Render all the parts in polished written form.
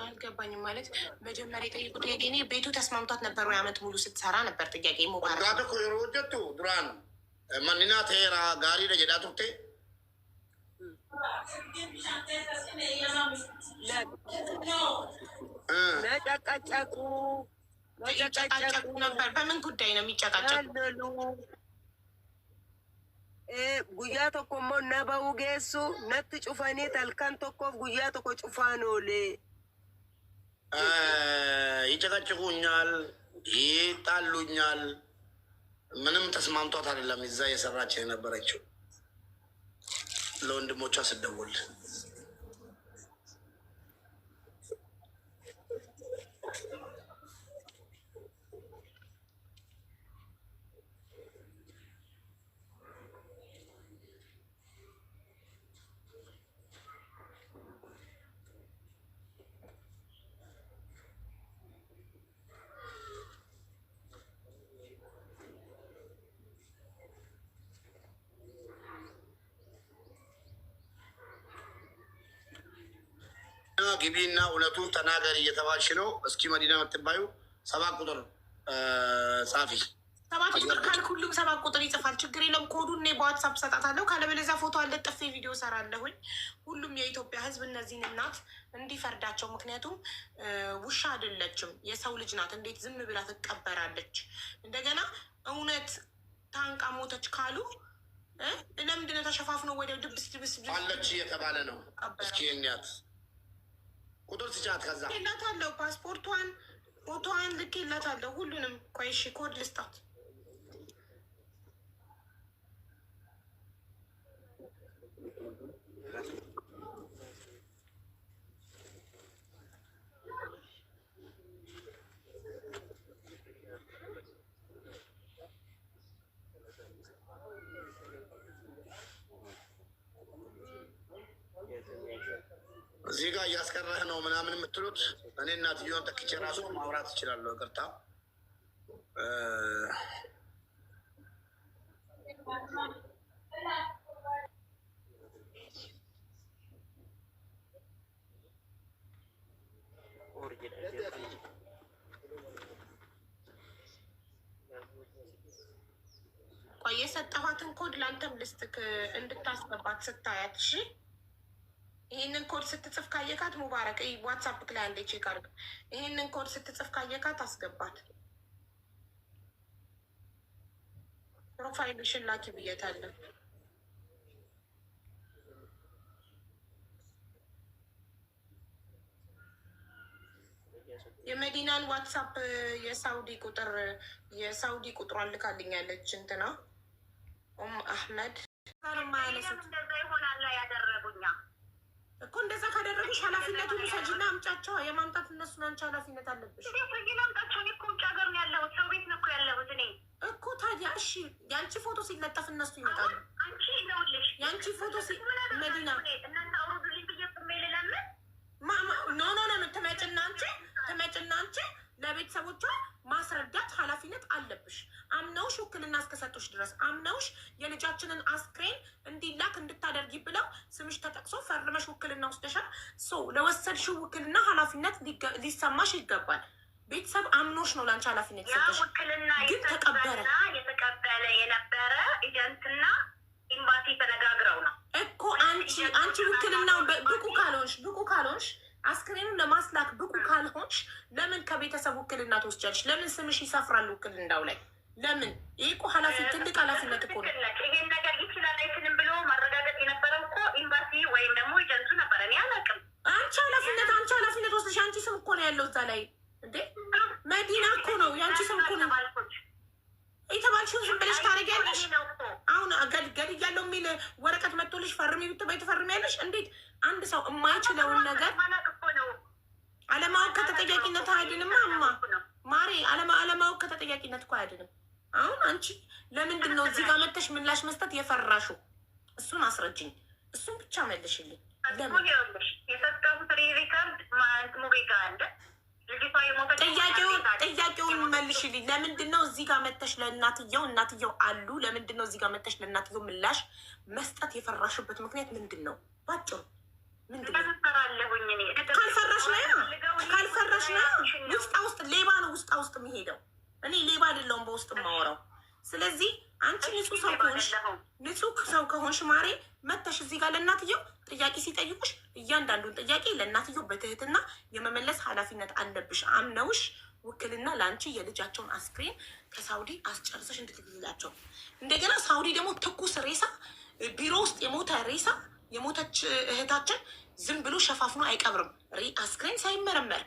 አልገባኝም ማለት መጀመሪያ የጠየቁት ጥያቄ እኔ ቤቱ ተስማምቷት ነበር ወይ አመት ሙሉ ስትሰራ ነበር ጥያቄ ሙባረክ ሮጀቱ ዱራን ማንና ቴራ ጋሪ ለጀዳ ቱርቴ ለጨቀጨቁ ነበር። በምን ጉዳይ ነው የሚጨቃጨቁ? ጉያ ቶኮ ሞ ነበው ጌሱ ነት ጩፈኔ ተልካን ቶኮ ጉያ ቶኮ ጩፋኖሌ ይጨቀጭቁኛል፣ ይጣሉኛል። ምንም ተስማምቷት አይደለም እዛ የሰራች የነበረችው ለወንድሞቿ ስደውል ግቢና እውነቱን ተናገር እየተባልሽ ነው። እስኪ መዲና የምትባዩ 7 ቁጥር ጻፊ። 7 ቁጥር ካልክ ሁሉም 7 ቁጥር ይጽፋል። ችግር የለም። ኮዱን እኔ በዋትሳፕ ሰጣታለሁ። ካለበለዚያ ፎቶ አለጥፌ ቪዲዮ ሰራለሁኝ። ሁሉም የኢትዮጵያ ሕዝብ እነዚህን እናት እንዲፈርዳቸው። ምክንያቱም ውሻ አይደለችም፣ የሰው ልጅ ናት። እንዴት ዝም ብላ ትቀበራለች? እንደገና እውነት ታንቃ ሞተች ካሉ ለምንድነው ተሸፋፍነው ወደ ድብስ አለች እየተባለ ነው? እስኪ እኒያት ቁጥር ስጫት። ከዛ ልኬላታለሁ፣ ፓስፖርቷን፣ ፎቶዋን ልኬላታለሁ። ሁሉንም ቆይ እሺ፣ ኮድ ልስጣት። እዚህ ጋር እያስቀረህ ነው ምናምን የምትሉት እኔ እናትየውን ተክቼ ራሱ ማውራት እችላለሁ። ይቅርታ ቆይ የሰጠኋትን ኮድ ለአንተም ልስትክ እንድታስገባት ስታያት። እሺ ይህንን ኮድ ስትጽፍ ካየካት ሙባረክ ዋትሳፕ ላይ አንዴ ቼክ አድርግ። ይህንን ኮድ ስትጽፍ ካየካት አስገባት። ፕሮፋይልሽን ላኪ ብዬታለሁ። የመዲናን ዋትሳፕ የሳውዲ ቁጥሯን ልካልኛለች። እንትና አህመድ እንደዛ ይሆናል ያደረጉኛ እኮ እንደዛ ካደረጉሽ ኃላፊነቱን ውሰጂና አምጫቸው። የማምጣት እነሱን አንቺ ኃላፊነት አለብሽ ላምጣቸው። እኔ እኮ ውጭ ሀገር ነው ያለሁት፣ ሰው ቤት ነው እኮ ያለሁት እኔ እኮ። ታዲያ እሺ የአንቺ ፎቶ ሲለጠፍ እነሱ ይመጣሉ። አንቺ ነውልሽ የአንቺ ፎቶ መዲና እናንተ አውሩዱልኝ ብዬ ቁሜ ልለምን ኖ ትመጭና አንቺ ለቤተሰቦቿ ማስረዳት ኃላፊነት አለብሽ። አምነውሽ ውክልና እስከሰጡሽ ድረስ አምነውሽ የልጃችንን አስክሬን እንዲላክ እንድታደርጊ ብለው ስምሽ ተጠቅሶ ፈርመሽ ውክልና ወስደሻል። ለወሰድሽው ውክልና ኃላፊነት ሊሰማሽ ይገባል። ቤተሰብ አምኖሽ ነው ለአንቺ ኃላፊነት የሰጠሽ። ውክልና ግን ተቀበረ የተቀበለ የነበረ ኤጀንትና ኤምባሲ ተነጋግረው ነው እኮ አንቺ ውክልና ብቁ ካልሆንሽ አስክሬኑን ለማስላክ ብቁ ካልሆንሽ ለምን ከቤተሰብ ውክልና ትወስጃለሽ? ለምን ስምሽ ይሰፍራል ውክልናው ላይ? ለምን? ይህ እኮ ትልቅ ኃላፊነት እኮ ነው። ይሄን ነገር ይችላል አይችልም ብሎ ማረጋገጥ የነበረው እኮ ኤምባሲ ወይም ደግሞ ኤጀንቱ ነበረ። እኔ አላውቅም። አንቺ ኃላፊነት ወስደሽ አንቺ ስም እኮ ነው ያለው እዛ ላይ እንዴ። መዲና እኮ ነው የአንቺ ስም እኮ ነው የተባልሽውን ዝም ብለሽ ታደርጊያለሽ። አሁን ገድያለሁ የሚል ወረቀት መጥቶልሽ ፈርሚ ብትበይ ትፈርሚያለሽ። እንዴት አንድ ሰው የማይችለውን ነገር አለማወቅ ከተጠያቂነት አይድንም። ማሬ አለማወቅ ከተጠያቂነት እኮ አይድንም። አሁን አንቺ ለምንድን ነው እዚህ ጋር መተሽ ምላሽ መስጠት የፈራሹ? እሱን አስረጅኝ። እሱን ብቻ መልሽልኝ። ለምን የሰጠሁት ሪከርድ ሙቤ ጋር አለ። ጥያቄውን መልሽልኝ። ለምንድን ነው እዚህ ጋር መተሽ እናትየው አሉ? ለምንድን ነው እዚህ ጋር መተሽ ለእናትየው ምላሽ መስጠት የፈራሽበት ምክንያት ምንድን ነው? ባጭሩ ምንድን ነው? ካልፈራሽ ነው የሚሄደው። እኔ ሌባ አይደለሁም በውስጥ የማወራው። ስለዚህ አንቺ ንጹህ ሰው ከሆንሽ ማሬ መተሽ እዚህ ጋር ለእናትየው ጥያቄ ሲጠይቁሽ እያንዳንዱን ጥያቄ ለእናትየው በትህትና የመመለስ ኃላፊነት አለብሽ። አምነውሽ ውክልና ለአንቺ የልጃቸውን አስክሬን ከሳውዲ አስጨርሰሽ እንድትልላቸው። እንደገና ሳውዲ ደግሞ ትኩስ ሬሳ ቢሮ ውስጥ የሞተ ሬሳ የሞተች እህታችን ዝም ብሎ ሸፋፍኖ አይቀብርም። አስክሬን ሳይመረመር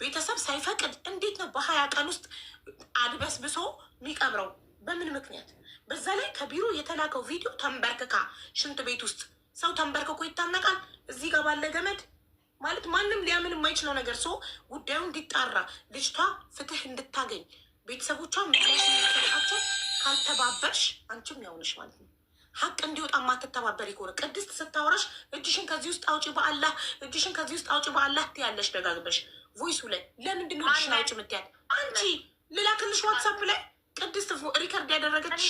ቤተሰብ ሳይፈቅድ እንዴት ነው በ20 ቀን ውስጥ አድበስብሶ የሚቀብረው? በምን ምክንያት? በዛ ላይ ከቢሮ የተላከው ቪዲዮ ተንበርክካ ሽንት ቤት ውስጥ ሰው ተንበርክኮ ይታነቃል። እዚህ ጋር ባለ ገመድ ማለት ማንም ሊያምን የማይችለው ነገር ሰው ጉዳዩ እንዲጣራ ልጅቷ ፍትህ እንድታገኝ ቤተሰቦቿ ምክንያቸው ካልተባበርሽ አንቺም ያውንሽ ማለት ነው። ሀቅ እንዲወጣ ማትተባበር ከሆነ ቅድስት ስታወራሽ እጅሽን ከዚህ ውስጥ አውጪ በአላህ እጅሽን ከዚህ ውስጥ አውጪ በአላህ ትያለሽ ደጋግመሽ ቮይሱ ላይ። ለምንድን ነው እጅሽን አውጪ የምትያት? አንቺ ልላክልሽ ዋትሳፕ ላይ ቅድስት ሪከርድ ያደረገች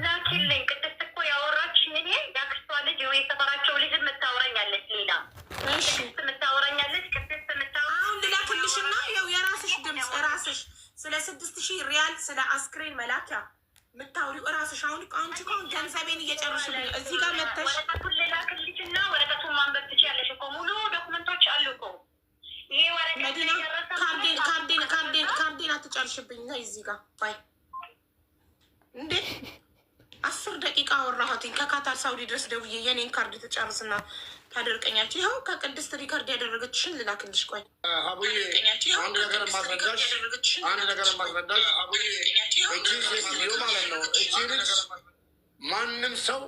ላኪልኝ። ቅድስት እኮ ያወራችኝ እኔ ያክስቷ ልጅ ወይ የሰፈራቸው ልጅ የምታወራኛለች ሌላ ቅድስት የምታወራኛለች ቅድስት አሁን ልላክልሽና ያው የራስሽ ድምፅ ራስሽ ስለ 6,000 ሪያል ስለ አስክሬን መላኪያ የምታውሪው እራስሽ። አሁን አንቺ እኮ ገንዘቤን እየጨረስሽልኝ እዚህ ጋር መተሽ ወረቀቱን ልላክልሽና ወረቀቱን ማንበብ ትችያለሽ እኮ ሙሉ ዶክመንቶች አሉ እኮ። ይሄ ወረቀት ካርዴን አትጨርሽብኝ ና እዚህ ጋር ባይ እንዴ 10 ደቂቃ አወራኋትኝ ከካታር ሳውዲ ድረስ ደውዬ የኔን ካርድ ትጨርስና ታደርቀኛች። ይኸው ከቅድስት ሪካርድ ያደረገችሽን ልላክልሽ። ቆይ ሀቡዬ አንድ ነገር ማስረዳሽ ሀቡዬ እቺ ሴትዮ ማለት ነው እቺ ልጅ ማንም ሰው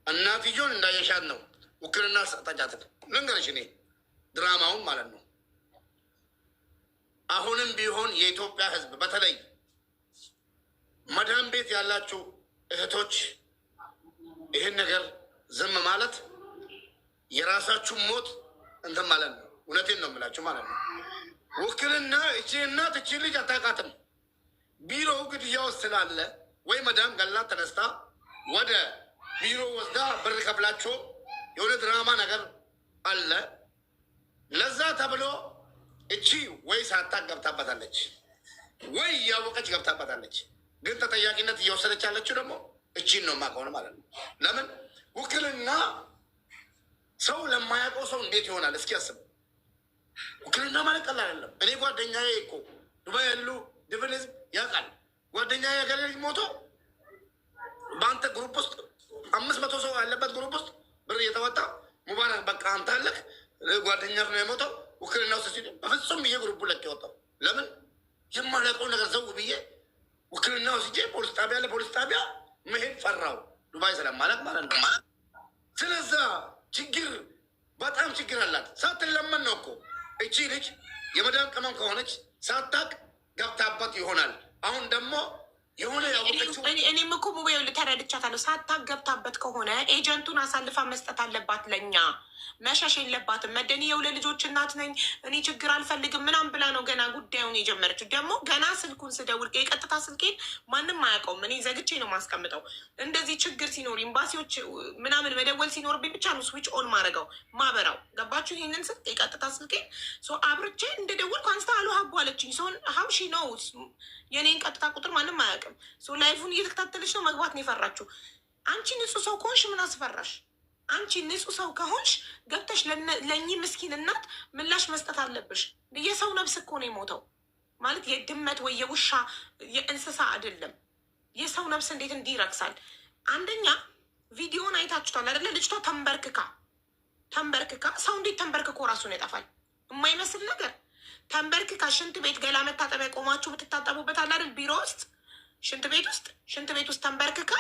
እናትየውን እንዳየሻት ነው ውክልና ሰጠቻት። ልንገርሽ እኔ ድራማውን ማለት ነው። አሁንም ቢሆን የኢትዮጵያ ሕዝብ በተለይ መዳም ቤት ያላችሁ እህቶች ይህን ነገር ዝም ማለት የራሳችሁ ሞት እንትን ማለት ነው። እውነቴን ነው የምላችሁ ማለት ነው። ውክልና እቺ እናት እቺ ልጅ አታውቃትም። ቢሮው ግድያ ውስጥ ስላለ ወይ መዳም ገላት ተነስታ ወደ ቢሮ ወስዳ ብር ከፍላቸው የሆነ ድራማ ነገር አለ። ለዛ ተብሎ እቺ ወይ ሳታቅ ገብታበታለች ወይ እያወቀች ገብታበታለች። ግን ተጠያቂነት እየወሰደች ያለችው ደግሞ እቺን ነው የማውቀው ማለት ነው። ለምን ውክልና ሰው ለማያውቀው ሰው እንዴት ይሆናል? እስኪ ያስብ። ውክልና ማለት ቀላል አይደለም። እኔ ጓደኛዬ እኮ ዱባይ ያሉ ድብል ህዝብ ያውቃል። ጓደኛዬ ያገለ ልጅ ሞቶ በአንተ ግሩፕ ውስጥ 500 ሰው ያለበት ግሩፕ ውስጥ ብር እየተወጣ ሙባረክ በቃ አንተ አለክ ጓደኛ ነው የሞተው ውክልና ውስጥ ሲል በፍጹም ብዬ ግሩፑ ለቅ የወጣው ለምን የማላውቀው ነገር ዘው ብዬ ውክልና ወስጄ ፖሊስ ጣቢያ ለፖሊስ ጣቢያ መሄድ ፈራው። ዱባይ ስለማላውቅ ማለት ነው። ስለዛ ችግር በጣም ችግር አላት። ሳትለመን ነው እኮ እቺ ልጅ የመዳም ቅመም ከሆነች ሳታቅ ገብታበት ይሆናል። አሁን ደግሞ የሆነ ያወቀችው እኔም እኮ ሙቤው ልተረድቻታለሁ። ሳታቅ ገብታበት ከሆነ ኤጀንቱን አሳልፋ መስጠት አለባት። ለእኛ መሸሽ የለባትም። መደኒ የሁለት ልጆች እናት ነኝ እኔ ችግር አልፈልግም ምናምን ብላ ነው ገና ጉዳዩን የጀመረችው። ደግሞ ገና ስልኩን ስደውል የቀጥታ ስልኬን ማንም አያውቀውም። እኔ ዘግቼ ነው ማስቀምጠው። እንደዚህ ችግር ሲኖር ኤምባሲዎች ምናምን መደወል ሲኖርብኝ ብቻ ነው ስዊች ኦን ማድረገው ማበራው። ገባችሁ? ይህንን ስልክ የቀጥታ ስልኬን አብርቼ እንደደወልኩ አንስታ አሉ ሀቡ አለችኝ። ሰውን ሀምሺ ነው የኔን ቀጥታ ቁጥር ማንም አያውቅም። ላይፉን እየተከታተለች ነው መግባት ነው የፈራችሁ። አንቺ ንጹህ ሰው ከሆንሽ ምን አስፈራሽ? አንቺ ንጹህ ሰው ከሆንሽ ገብተሽ ለእኚህ ምስኪን እናት ምላሽ መስጠት አለብሽ። የሰው ነብስ እኮ ነው የሞተው ማለት የድመት ወይ የውሻ የእንስሳ አይደለም። የሰው ነብስ እንዴት እንዲህ ይረክሳል? አንደኛ ቪዲዮን አይታችኋል አይደለ? ልጅቷ ተንበርክካ ሰው እንዴት ተንበርክኮ ራሱን ያጠፋል? የማይመስል ነገር ተንበርክካ ሽንት ቤት ገላ መታጠቢያ ቆማችሁ ብትታጠቡበት አለ አይደል? ቢሮ ውስጥ ሽንት ቤት ውስጥ ተንበርክካ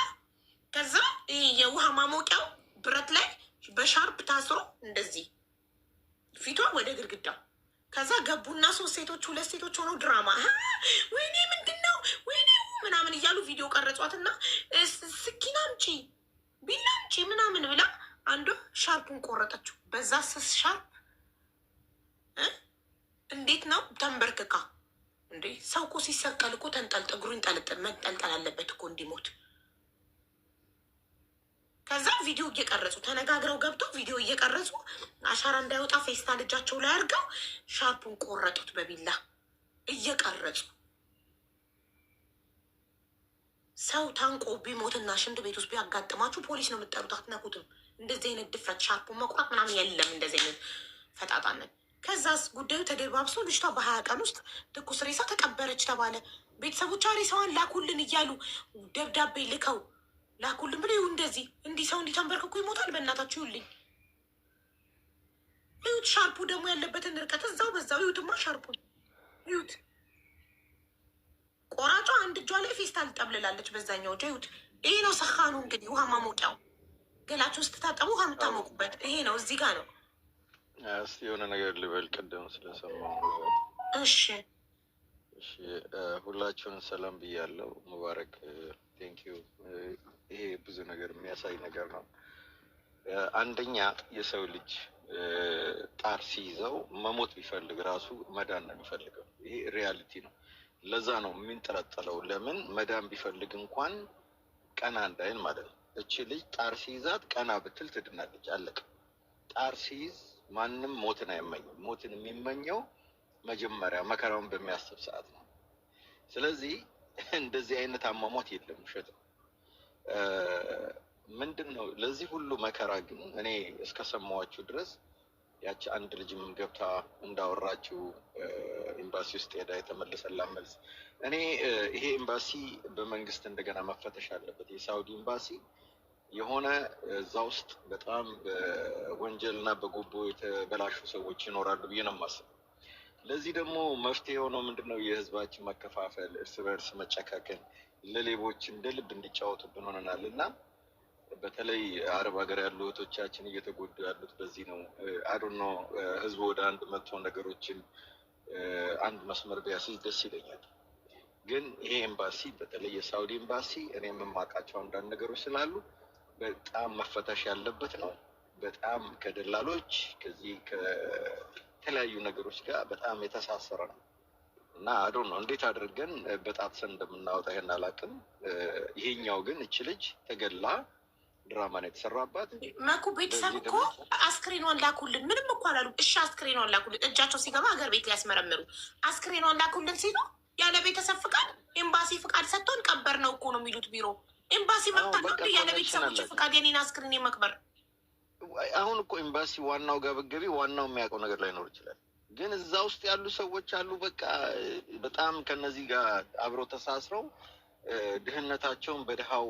ከዛ የውሃ ማሞቂያው ብረት ላይ በሻርፕ ታስሮ እንደዚህ ፊቷ ወደ ግድግዳው ከዛ ገቡና 3 ሴቶች 2 ሴቶች ሆነው ድራማ ወይኔ ምንድን ነው ወይኔ ምናምን እያሉ ቪዲዮ ቀረጿትና ስኪና አምጪ ቢላ አምጪ ምናምን ብላ አንዷ ሻርፑን ቆረጠችው። በዛ ስስ ሻርፕ እንዴት ነው ተንበርክካ እንዴ? ሰው እኮ ሲሰቀል እኮ እግሩ መንጠልጠል አለበት እኮ እንዲሞት። ከዛ ቪዲዮ እየቀረጹ ተነጋግረው ገብተው ቪዲዮ እየቀረጹ አሻራ እንዳይወጣ ፌስታል እጃቸው ላይ አድርገው ሻርፑን ቆረጡት በቢላ። እየቀረጹ ሰው ታንቆ ቢሞትና ሽንት ቤት ውስጥ ቢያጋጥማችሁ ፖሊስ ነው የምትጠሩት፣ አትነኩትም። እንደዚህ አይነት ድፍረት ሻርፑ መቁረጥ ምናምን የለም፣ እንደዚህ አይነት ፈጣጣነት። ከዛስ ጉዳዩ ተደባብሶ ልጅቷ በ20 ቀን ውስጥ ትኩስ ሬሳ ተቀበረች ተባለ። ቤተሰቦቿ ሬሳዋን ላኩልን እያሉ ደብዳቤ ልከው ላኩልን ብሎ ይሁ እንደዚህ እንዲህ ሰው እንዲህ ተንበርክኮ ይሞታል። በእናታችሁ ይሁልኝ ይሁት። ሻርፑ ደግሞ ያለበትን ርቀት እዛው በዛው ይሁትማ። ሻርፑን ይሁት። ቆራጯ አንድ እጇ ላይ ፌስታል ጠብልላለች፣ በዛኛው እጇ ይሁት። ይሄ ነው ሰኻኑ እንግዲህ ውሃ ማሞቂያው። ገላችሁ ስትታጠቡ ውሃ የምታሞቁበት ይሄ ነው። እዚህ ጋር ነው። እስቲ የሆነ ነገር ልበል ቅድም ስለሰማሁ። እሺ እሺ፣ ሁላችሁንም ሰላም ብያለሁ። ሙባረክ ቴንኪዩ። ይሄ ብዙ ነገር የሚያሳይ ነገር ነው። አንደኛ የሰው ልጅ ጣር ሲይዘው መሞት ቢፈልግ ራሱ መዳን ነው የሚፈልገው። ይሄ ሪያሊቲ ነው። ለዛ ነው የሚንጠለጠለው። ለምን መዳን ቢፈልግ እንኳን ቀና እንዳይን ማለት ነው። እቺ ልጅ ጣር ሲይዛት ቀና ብትል ትድናለች። አለቀ። ጣር ሲይዝ ማንም ሞትን አይመኝም። ሞትን የሚመኘው መጀመሪያ መከራውን በሚያስብ ሰዓት ነው። ስለዚህ እንደዚህ አይነት አሟሟት የለም፣ ውሸት ነው። ምንድን ነው ለዚህ ሁሉ መከራ ግን እኔ እስከሰማኋችሁ ድረስ ያቺ አንድ ልጅም ገብታ እንዳወራችው ኤምባሲ ውስጥ ሄዳ የተመለሰላት መልስ እኔ ይሄ ኤምባሲ በመንግስት እንደገና መፈተሽ አለበት። የሳውዲ ኤምባሲ የሆነ እዛ ውስጥ በጣም በወንጀል እና በጉቦ የተበላሹ ሰዎች ይኖራሉ ብዬ ነው የማስበው። ለዚህ ደግሞ መፍትሄ የሆነው ምንድነው? የህዝባችን መከፋፈል፣ እርስ በርስ መጨካከን፣ ለሌቦች እንደ ልብ እንዲጫወቱብን ሆነናል እና በተለይ አረብ ሀገር ያሉ እህቶቻችን እየተጎዱ ያሉት በዚህ ነው። አዶኖ ህዝቡ ወደ አንድ መጥቶ ነገሮችን አንድ መስመር ቢያስይዝ ደስ ይለኛል። ግን ይሄ ኤምባሲ በተለይ የሳውዲ ኤምባሲ እኔ የምማውቃቸው አንዳንድ ነገሮች ስላሉ በጣም መፈተሽ ያለበት ነው። በጣም ከደላሎች ከዚህ ከተለያዩ ነገሮች ጋር በጣም የተሳሰረ ነው እና አዶኖ እንዴት አድርገን በጣጥሰን እንደምናወጣ ይሄን አላውቅም። ይሄኛው ግን እች ልጅ ተገላ ድራማ ነው የተሰራባት። መኩ ቤተሰብ እኮ አስክሬኗን ላኩልን ምንም እኮ አላሉ። እሺ አስክሬኗን ላኩልን፣ እጃቸው ሲገባ ሀገር ቤት ሊያስመረምሩ አስክሬኗን ላኩልን ሲሉ ያለ ቤተሰብ ፍቃድ ኤምባሲ ፍቃድ ሰጥቶን ቀበር ነው እኮ ነው የሚሉት ቢሮ። ኤምባሲ መብት ያለ ቤተሰቦች ፍቃድ የኔን አስክሬን መቅበር። አሁን እኮ ኤምባሲ ዋናው ጋር ብትገቢ ዋናው የሚያውቀው ነገር ላይኖር ይችላል። ግን እዛ ውስጥ ያሉ ሰዎች አሉ። በቃ በጣም ከነዚህ ጋር አብረው ተሳስረው ድህነታቸውን በድሃው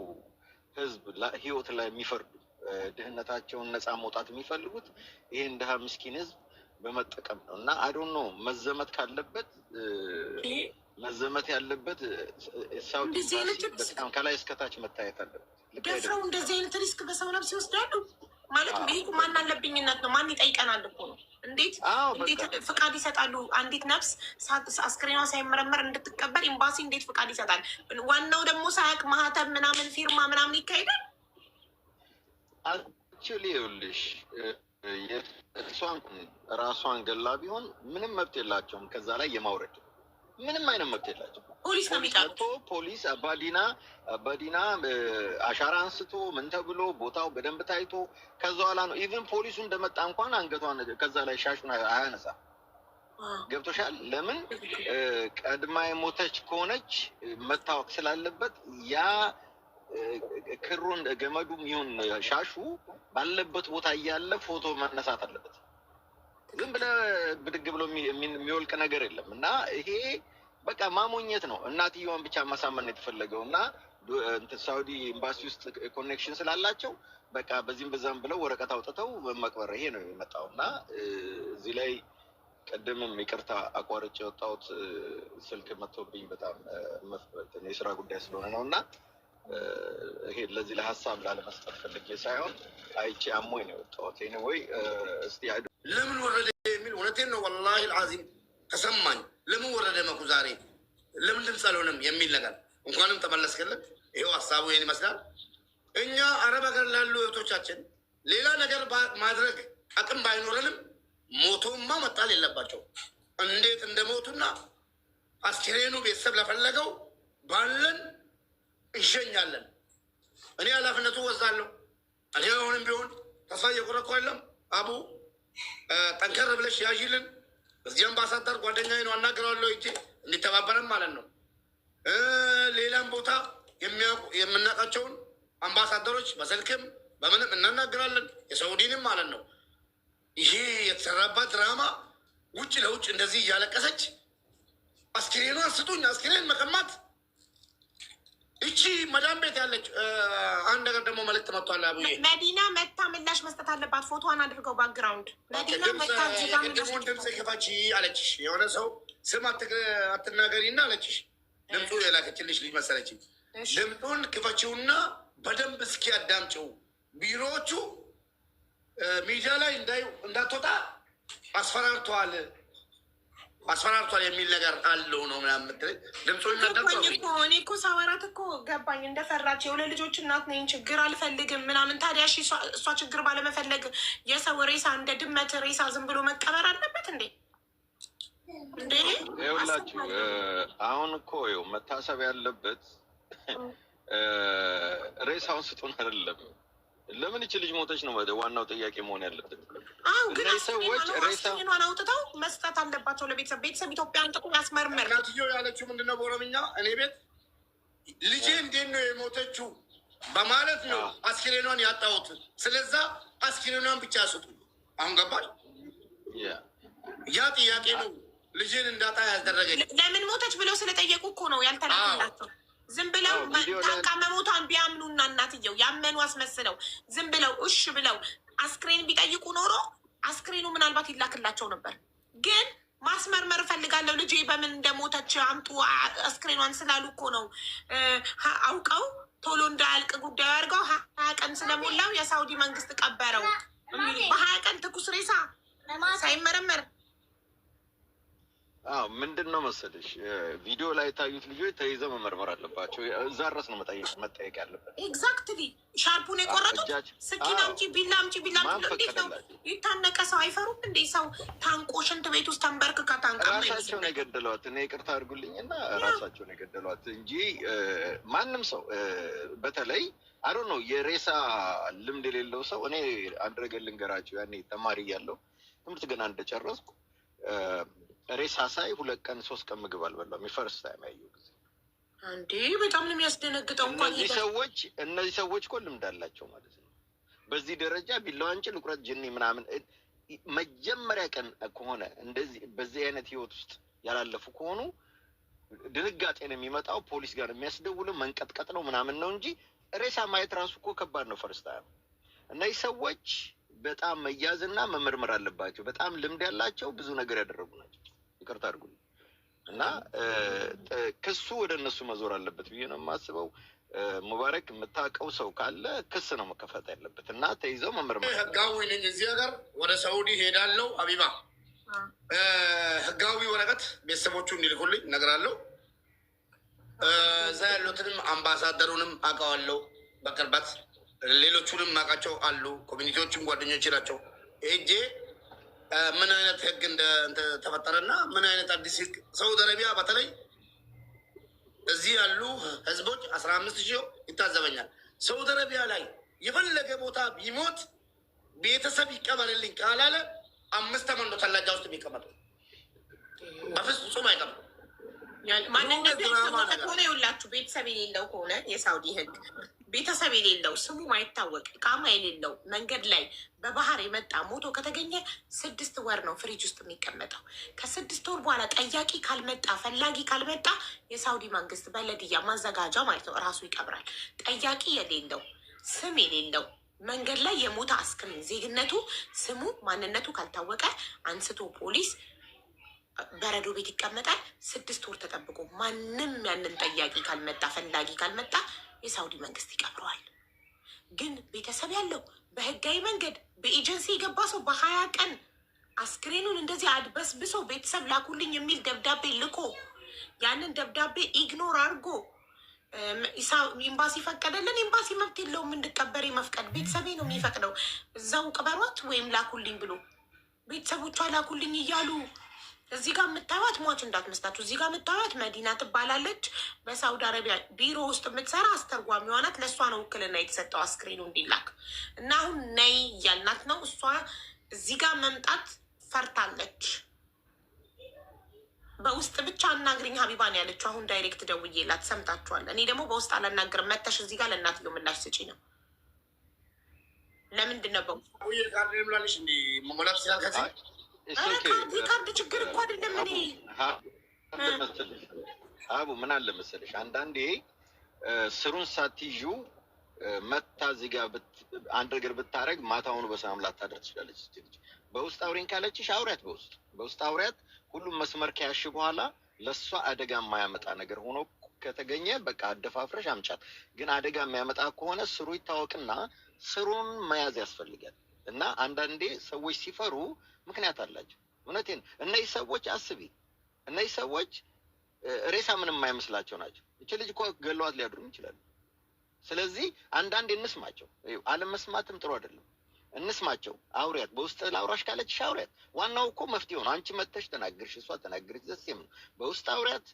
ህዝብ ህይወት ላይ የሚፈርዱ ድህነታቸውን ነፃ መውጣት የሚፈልጉት ይሄን ድሃ ምስኪን ህዝብ በመጠቀም ነው እና አዶኖ መዘመት ካለበት መዘመት ያለበት ሳውዲ በጣም ከላይ እስከታች መታየት አለበት። ደፍረው እንደዚህ አይነት ሪስክ በሰው ነፍስ ይወስዳሉ ማለት ይሄ ማን አለብኝነት ነው። ማን ይጠይቀናል እኮ ነው። እንዴት ፍቃድ ይሰጣሉ? አንዲት ነፍስ አስክሬኗ ሳይመረመር እንድትቀበር ኤምባሲ እንዴት ፍቃድ ይሰጣል? ዋናው ደግሞ ሳያቅ ማህተም ምናምን ፊርማ ምናምን ይካሄዳል። አክቹዋሊ ይኸውልሽ እሷን ራሷን ገላ ቢሆን ምንም መብት የላቸውም። ከዛ ላይ የማውረድ ምንም አይነት መብት የላቸውም። ፖሊስ ነው የሚጠሩት። ፖሊስ አባዲና አሻራ አንስቶ ምን ተብሎ ቦታው በደንብ ታይቶ ከዛ ኋላ ነው ኢቭን ፖሊሱ እንደመጣ እንኳን አንገቷን ከዛ ላይ ሻሹን አያነሳ። ገብቶሻል? ለምን ቀድማ የሞተች ከሆነች መታወቅ ስላለበት ያ ክሩን ገመዱም ይሁን ሻሹ ባለበት ቦታ እያለ ፎቶ መነሳት አለበት። ዝም ብለህ ብድግ ብሎ የሚወልቅ ነገር የለም እና ይሄ በቃ ማሞኘት ነው። እናትየዋን ብቻ ማሳመን የተፈለገው እና ሳውዲ ኤምባሲ ውስጥ ኮኔክሽን ስላላቸው በቃ በዚህም በዛም ብለው ወረቀት አውጥተው መቅበር ይሄ ነው የመጣው እና እዚህ ላይ ቀደምም ይቅርታ አቋርጬ የወጣሁት ስልክ መጥቶብኝ በጣም የስራ ጉዳይ ስለሆነ ነው እና ይሄ ለዚህ ለሀሳብ ላለመስጠት ፈልጌ ሳይሆን አይቼ አሞኝ ነው የወጣሁት። ወይ እስቲ ለምን ወረደ የሚል እውነቴን ነው ወላሂ አልዓዚም ተሰማኝ። ለምን ወረደ መኩ ዛሬ ለምን ድምፅ አልሆነም የሚል ነገር እንኳንም ተመለስክልን። ይኸው ሀሳቡ ይሄን ይመስላል። እኛ አረብ ሀገር ላሉ እህቶቻችን ሌላ ነገር ማድረግ አቅም ባይኖረንም ሞቶማ መጣል የለባቸው። እንዴት እንደሞቱና አስክሬኑ ቤተሰብ ለፈለገው ባለን እንሸኛለን። እኔ ኃላፊነቱ ወዛለሁ። እኔ አሁንም ቢሆን ተስፋ እየቆረጥኩ አይደለም። አቡ ጠንከር ብለሽ ያዥልን። እዚህ አምባሳደር ጓደኛዬ ነው አናግረዋለሁ እንጂ እንዲተባበረን ማለት ነው። ሌላም ቦታ የምናውቃቸውን አምባሳደሮች በስልክም በምንም እናናግራለን፣ የሳውዲንም ማለት ነው። ይሄ የተሰራባት ድራማ ውጭ ለውጭ እንደዚህ እያለቀሰች አስክሬኗን ስጡኝ፣ አስክሬን መቀማት። እቺ መዳም ቤት ያለች አንድ ነገር ደግሞ መልዕክት መጥቷል። አቡዬ መዲና መታ ምላሽ መስጠት አለባት። ፎቶዋን አድርገው ባክግራውንድ መዲና መታ ቅድሙን ድምፅ ክፈች አለችሽ። የሆነ ሰው ስም አትናገሪና አለችሽ። ድምፁ የላከችልሽ ልጅ መሰለች። ድምፁን ክፈችውና በደንብ እስኪ አዳምጪው። ቢሮዎቹ ሚዲያ ላይ እንዳትወጣ አስፈራርተዋል የሚል ነገር አለው ነው ምናምን የምትለኝ። ድምፁን እኔ እኮ ሳወራት እኮ ገባኝ እንደፈራች። የሁለት ልጆች እናት ነኝ፣ ችግር አልፈልግም ምናምን። ታዲያ እሷ ችግር ባለመፈለግ የሰው ሬሳ እንደ ድመት ሬሳ ዝም ብሎ መቀበር አለበት እንዴ? እንዴ ይኸውላችሁ አሁን እኮ ይኸው መታሰብ ያለበት ሬሳውን ስጡን አይደለም። ለምን ይቺ ልጅ ሞተች ነው ዋናው ጥያቄ መሆን ያለበት። ግን ሰዎች ሬሳን አውጥተው መስጠት አለባቸው ለቤተሰብ። ቤተሰብ ኢትዮጵያን ጥቁ ያስመርመር። እናትየው ያለችው ምንድነው በኦሮምኛ እኔ ቤት ልጄ እንዴት ነው የሞተችው በማለት ነው አስክሬኗን ያጣሁት። ስለዛ አስክሬኗን ብቻ ስጡ። አሁን ገባል። ያ ጥያቄ ነው ልጄን እንዳጣ ያስደረገኝ። ለምን ሞተች ብለው ስለጠየቁ እኮ ነው ያልተላላቸው። ዝም ብለው ታንቃ መሞቷን ቢያምኑና እናትየው ያመኑ አስመስለው ዝም ብለው እሽ ብለው አስክሬን ቢጠይቁ ኖሮ አስክሬኑ ምናልባት ይላክላቸው ነበር። ግን ማስመርመር እፈልጋለሁ ልጄ በምን እንደሞተች አምጡ አስክሬኗን ስላሉ እኮ ነው አውቀው ቶሎ እንዳያልቅ ጉዳዩ አድርገው 20 ቀን ስለሞላው የሳውዲ መንግስት ቀበረው። በ20 ቀን ትኩስ ሬሳ ሳይመረመር ምንድን ነው መሰለሽ ቪዲዮ ላይ የታዩት ልጆች ተይዘው መመርመር አለባቸው። እዛ ድረስ ነው መጠየቅ ያለበት። ኤግዛክትሊ ሻርፑን የቆረጡት ስኪን አምጪ ቢላ አምጪ ቢላ እንዴት ነው ይታነቀ ሰው አይፈሩም እንዴ? ሰው ታንቆ ሽንት ቤት ውስጥ ተንበርክካ ታንቃ ራሳቸው ነው የገደሏት። እኔ ይቅርታ አድርጉልኝና ራሳቸው ነው የገደሏት እንጂ ማንም ሰው በተለይ አሮ ነው የሬሳ ልምድ የሌለው ሰው። እኔ አንድ ነገር ልንገራቸው። ያኔ ተማሪ እያለሁ ትምህርት ገና እንደጨረስኩ ሬሳ ሳይ 2 ቀን 3 ቀን ምግብ አልበላም። የፈርስት ታይም ያየሁ ጊዜ አንዴ በጣም ነው የሚያስደነግጠው። እነዚህ ሰዎች እኮ ልምድ አላቸው ማለት ነው። በዚህ ደረጃ ቢላዋ አንጭ ልቁረጥ ጅኒ ምናምን መጀመሪያ ቀን ከሆነ እንደዚህ በዚህ አይነት ህይወት ውስጥ ያላለፉ ከሆኑ ድንጋጤ ነው የሚመጣው። ፖሊስ ጋር የሚያስደውለው መንቀጥቀጥ ነው ምናምን ነው እንጂ ሬሳ ማየት ራሱ እኮ ከባድ ነው ፈርስት ታይም። እነዚህ ሰዎች በጣም መያዝና መመርመር አለባቸው። በጣም ልምድ ያላቸው ብዙ ነገር ያደረጉ ናቸው። ይቅርታ አድርጉልኝ እና ክሱ ወደ እነሱ መዞር አለበት ብዬ ነው የማስበው። ሙባረክ የምታውቀው ሰው ካለ ክስ ነው መከፈት ያለበት እና ተይዘው መመርመር። ህጋዊ ነኝ እዚህ ሀገር ወደ ሳውዲ ሄዳለሁ። አቢባ ህጋዊ ወረቀት ቤተሰቦቹ እንዲልኩልኝ እነግራለሁ። እዛ ያሉትንም አምባሳደሩንም አውቀዋለሁ በቅርበት፣ ሌሎቹንም ማውቃቸው አሉ። ኮሚኒቲዎችም ጓደኞች ናቸው። ሄጄ ምን አይነት ህግ እንደተፈጠረና ምን አይነት አዲስ ህግ ሳውዲ አረቢያ በተለይ እዚህ ያሉ ህዝቦች 15,000 ይታዘበኛል። ሳውዲ አረቢያ ላይ የፈለገ ቦታ ቢሞት ቤተሰብ ይቀበልልኝ ካላለ 5 ዓመት ነው ተላጃ ውስጥ የሚቀመጡ። በፍጹም አይቀበሉ። ማንነት ከሆነ ይውላችሁ ቤተሰብ የሌለው ከሆነ የሳውዲ ህግ ቤተሰብ የሌለው ስሙ ማይታወቅ ቃማ የሌለው መንገድ ላይ በባህር የመጣ ሞቶ ከተገኘ 6 ወር ነው ፍሪጅ ውስጥ የሚቀመጠው። ከ6 ወር በኋላ ጠያቂ ካልመጣ ፈላጊ ካልመጣ የሳውዲ መንግስት በለድያ ማዘጋጃ ማለት ነው እራሱ ይቀብራል። ጠያቂ የሌለው ስም የሌለው መንገድ ላይ የሞተ አስክሬን ዜግነቱ ስሙ ማንነቱ ካልታወቀ አንስቶ ፖሊስ በረዶ ቤት ይቀመጣል። 6 ወር ተጠብቆ ማንም ያንን ጠያቂ ካልመጣ ፈላጊ ካልመጣ የሳውዲ መንግስት ይቀብረዋል። ግን ቤተሰብ ያለው በህጋዊ መንገድ በኤጀንሲ የገባ ሰው በ20 ቀን አስክሬኑን እንደዚህ አድበስብሶ ቤተሰብ ላኩልኝ የሚል ደብዳቤ ልኮ ያንን ደብዳቤ ኢግኖር አድርጎ ኤምባሲ ፈቀደልን። ኤምባሲ መብት የለውም እንድቀበር መፍቀድ፣ ቤተሰቤ ነው የሚፈቅደው። እዛው ቅበሯት ወይም ላኩልኝ ብሎ ቤተሰቦቿ ላኩልኝ እያሉ እዚህ ጋር የምታዩት ሟች እንዳትመስላችሁ። እዚህ ጋር የምታዩት መዲና ትባላለች። በሳውዲ አረቢያ ቢሮ ውስጥ የምትሰራ አስተርጓሚዋ ናት። ለእሷ ነው ውክልና የተሰጠው አስክሬኑ እንዲላክ እና አሁን ነይ እያልናት ነው። እሷ እዚህ ጋር መምጣት ፈርታለች። በውስጥ ብቻ አናግሪኝ ሀቢባ ነው ያለችው። አሁን ዳይሬክት ደውዬላት ሰምታችኋል። እኔ ደግሞ በውስጥ አላናግርም። መተሽ እዚህ ጋር ለእናትየው ምላሽ ስጪ ነው። ለምንድን ነው በውስጥ ካርድ ችግር እኮ አይደለም። እኔ አቡ ምን አለ መሰለሽ አንዳንዴ ስሩን ሳትይዡ መታ እዚህ ጋር አንድ ነገር ብታረግ ማታውኑ በሰላም ላታደር ትችላለች። በውስጥ አውሬን ካለችሽ አውሪያት፣ በውስጥ አውሪያት። ሁሉም መስመር ከያሽ በኋላ ለእሷ አደጋ የማያመጣ ነገር ሆኖ ከተገኘ በቃ አደፋፍረሽ አምጫት። ግን አደጋ የሚያመጣ ከሆነ ስሩ ይታወቅና ስሩን መያዝ ያስፈልጋል። እና አንዳንዴ ሰዎች ሲፈሩ ምክንያት አላቸው። እውነቴን እነዚህ ሰዎች አስቢ፣ እነዚህ ሰዎች ሬሳ ምንም የማይመስላቸው ናቸው። እቺ ልጅ እኮ ገለዋት ሊያድሩም ይችላሉ። ስለዚህ አንዳንዴ እንስማቸው። አለመስማትም ጥሩ አይደለም። እንስማቸው። አውሪያት፣ በውስጥ ላውራሽ ካለችሽ አውሪያት። ዋናው እኮ መፍትሄው ነው። አንቺ መተሽ ተናገርሽ፣ እሷ ተናገረች፣ ዘሴም ነው። በውስጥ አውሪያት።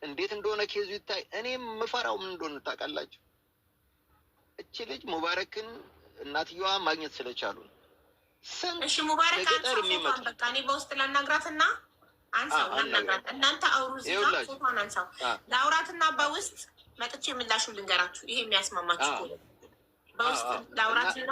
እንዴት እንደሆነ ኬዙ ይታይ። እኔ የምፈራው ምን እንደሆነ ታውቃላችሁ? እቺ ልጅ ሙባረክን እናትየዋ ማግኘት ስለቻሉ ነው። እሺ ሙባረክ አንሳው፣ በቃ እኔ በውስጥ ላናግራትና አንሳው፣ ላናግራት። እናንተ አውሩ፣ እዚህ ጋር ፎቶን አንሳው፣ ለአውራትና በውስጥ መጥቼ ምላሹን ልንገራችሁ። ይሄ የሚያስማማችሁ በውስጥ ለአውራትና